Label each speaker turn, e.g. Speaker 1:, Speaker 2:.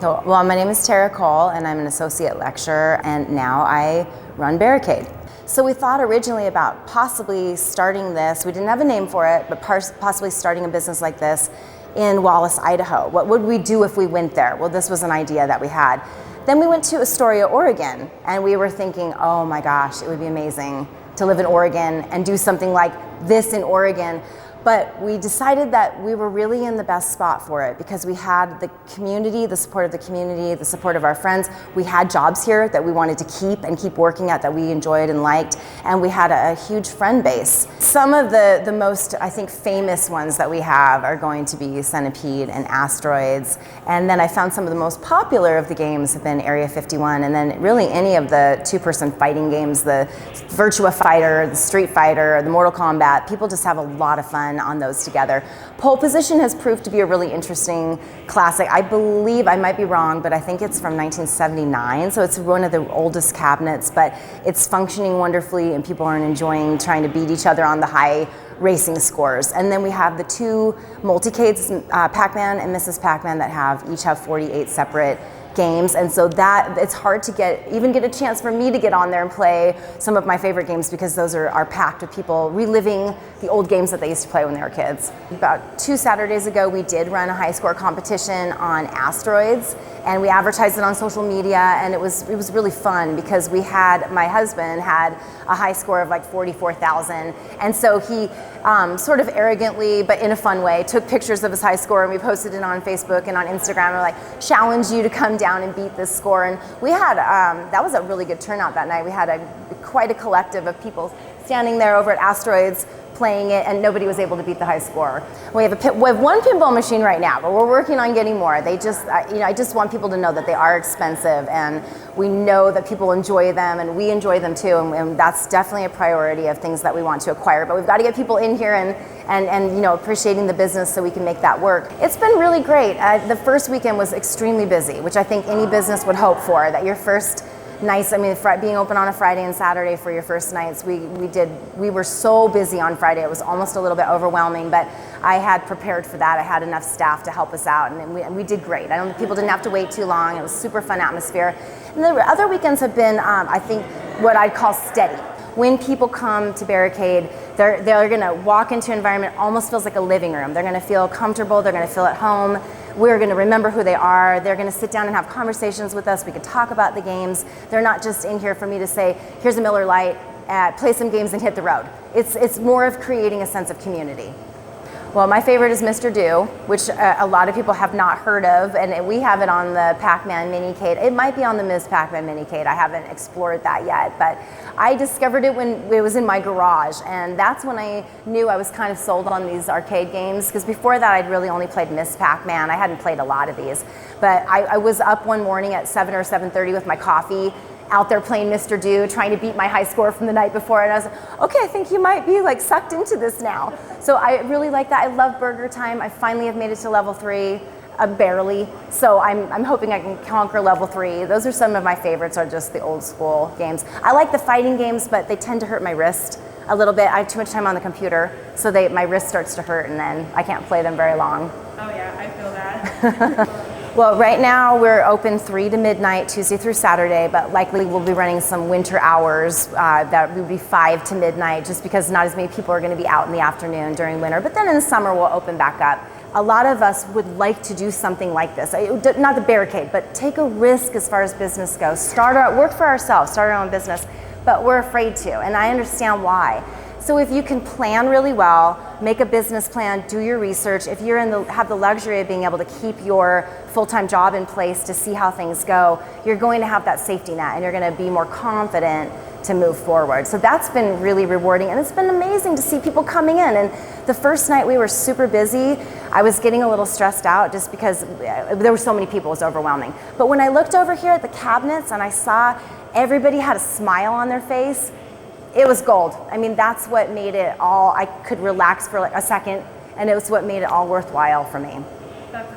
Speaker 1: Well, my name is Tara Cole, and I'm an associate lecturer, and now I run Barricade. So we thought originally about possibly starting this. We didn't have a name for it, but possibly starting a business like this in Wallace, Idaho. What would we do if we went there? Well, this was an idea that we had. Then we went to Astoria, Oregon, and we were thinking, oh my gosh, it would be amazing to live in Oregon and do something like this in Oregon. But we decided that we were really in the best spot for it because we had the community, the support of the community, the support of our friends. We had jobs here that we wanted to keep working at, that we enjoyed and liked, and we had a huge friend base. Some of the most, I think, famous ones that we have are going to be Centipede and Asteroids, and then I found some of the most popular of the games have been Area 51, and then really any of the two-person fighting games, the Virtua Fighter, the Street Fighter, the Mortal Kombat. People just have a lot of fun on those together. Pole Position has proved to be a really interesting classic. I believe, I might be wrong, but I think it's from 1979, so it's one of the oldest cabinets, but it's functioning wonderfully and people are enjoying trying to beat each other on the high racing scores. And then we have the two multicades, Pac-Man and Mrs. Pac-Man, that each have 48 separate games, and so that it's hard to even get a chance for me to get on there and play some of my favorite games because those are packed with people reliving the old games that they used to play when they were kids. About 2 Saturdays ago, we did run a high score competition on Asteroids, and we advertised it on social media, and it was really fun because my husband had a high score of like 44,000, and so he sort of arrogantly, but in a fun way, took pictures of his high score, and we posted it on Facebook and on Instagram, and like challenge you to come down and beat this score. And we had that was a really good turnout that night. We had quite a collective of people standing there over at Asteroids playing it, and nobody was able to beat the high score. We have one pinball machine right now, but we're working on getting more. I just want people to know that they are expensive, and we know that people enjoy them, and we enjoy them too, and that's definitely a priority of things that we want to acquire. But we've got to get people in here and appreciating the business so we can make that work. It's been really great. The first weekend was extremely busy, which I think any business would hope for, that your first nights, being open on a Friday and Saturday for your first nights, we were so busy on Friday, it was almost a little bit overwhelming, but I had prepared for that. I had enough staff to help us out, and we did great. People didn't have to wait too long. It was super fun atmosphere. And the other weekends have been, I think, what I'd call steady. When people come to Barricade, they're gonna walk into an environment, almost feels like a living room. They're gonna feel comfortable, they're gonna feel at home. We're going to remember who they are. They're going to sit down and have conversations with us. We can talk about the games. They're not just in here for me to say, here's a Miller Lite, play some games and hit the road. It's more of creating a sense of community. Well, my favorite is Mr. Do, which a lot of people have not heard of, and we have it on the Pac-Man Minicade. It might be on the Ms. Pac-Man Minicade. I haven't explored that yet, but I discovered it when it was in my garage, and that's when I knew I was kind of sold on these arcade games, because before that I'd really only played Ms. Pac-Man. I hadn't played a lot of these, but I was up one morning at 7 or 7:30 with my coffee, out there playing Mr. Do, trying to beat my high score from the night before, and I was like, okay, I think you might be like sucked into this now. So I really like that. I love Burger Time. I finally have made it to level 3, barely. So I'm hoping I can conquer level 3. Those are some of my favorites, are just the old school games. I like the fighting games, but they tend to hurt my wrist a little bit. I have too much time on the computer, so my wrist starts to hurt, and then I can't play them very long.
Speaker 2: Oh yeah, I feel that.
Speaker 1: Well, right now we're open 3 to midnight, Tuesday through Saturday, but likely we'll be running some winter hours that would be 5 to midnight, just because not as many people are going to be out in the afternoon during winter. But then in the summer we'll open back up. A lot of us would like to do something like this, not the Barricade, but take a risk as far as business goes. Work for ourselves, start our own business, but we're afraid to, and I understand why. So if you can plan really well, make a business plan, do your research, if you're have the luxury of being able to keep your full-time job in place to see how things go, you're going to have that safety net, and you're going to be more confident to move forward. So that's been really rewarding, and it's been amazing to see people coming in. And the first night we were super busy. I was getting a little stressed out just because there were so many people, it was overwhelming. But when I looked over here at the cabinets and I saw everybody had a smile on their face, it was gold. That's what made it all, I could relax for like a second, and it was what made it all worthwhile for me.
Speaker 2: That's